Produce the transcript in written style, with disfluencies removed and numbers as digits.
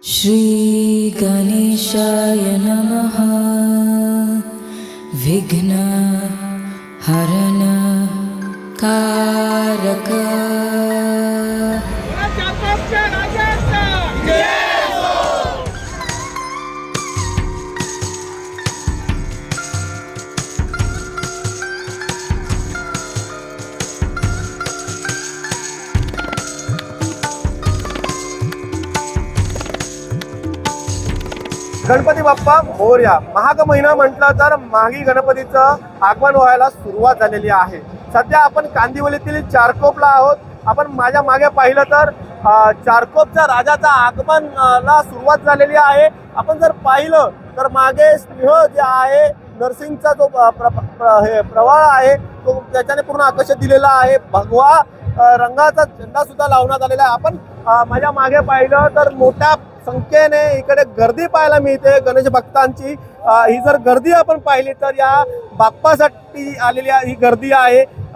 श्री गणेशाय नमः। विघ्न हरण कारक। गणपती बाप्पा मोरया। माघ महिना म्हटलं तर माघी गणपतीचं आगमन व्हायला सुरुवात झालेली आहे। सध्या आपण कांदिवलीतील चारकोपला आहोत। आपण माझ्या मागे पाहिलं तर चारकोपच्या राजाचा आगमनाला सुरुवात झालेली आहे। आपण जर पाहिलं तर मागे सिंह जे आहे, नरसिंगचा जो प्रवाळ आहे तो त्याच्याने पूर्ण आकर्षित दिलेला आहे। भगवा रंगाचा झेंडा सुद्धा लावण्यात आलेला आहे। आपण माझ्या मागे पाहिलं तर मोठ्या संख्येने इकडे गर्दी पाहायला मिळते गणेश भक्तांची। ही जर गर्दी आपण पाहिली तर या बाप्पासाठी आलेली ही गर्दी आहे।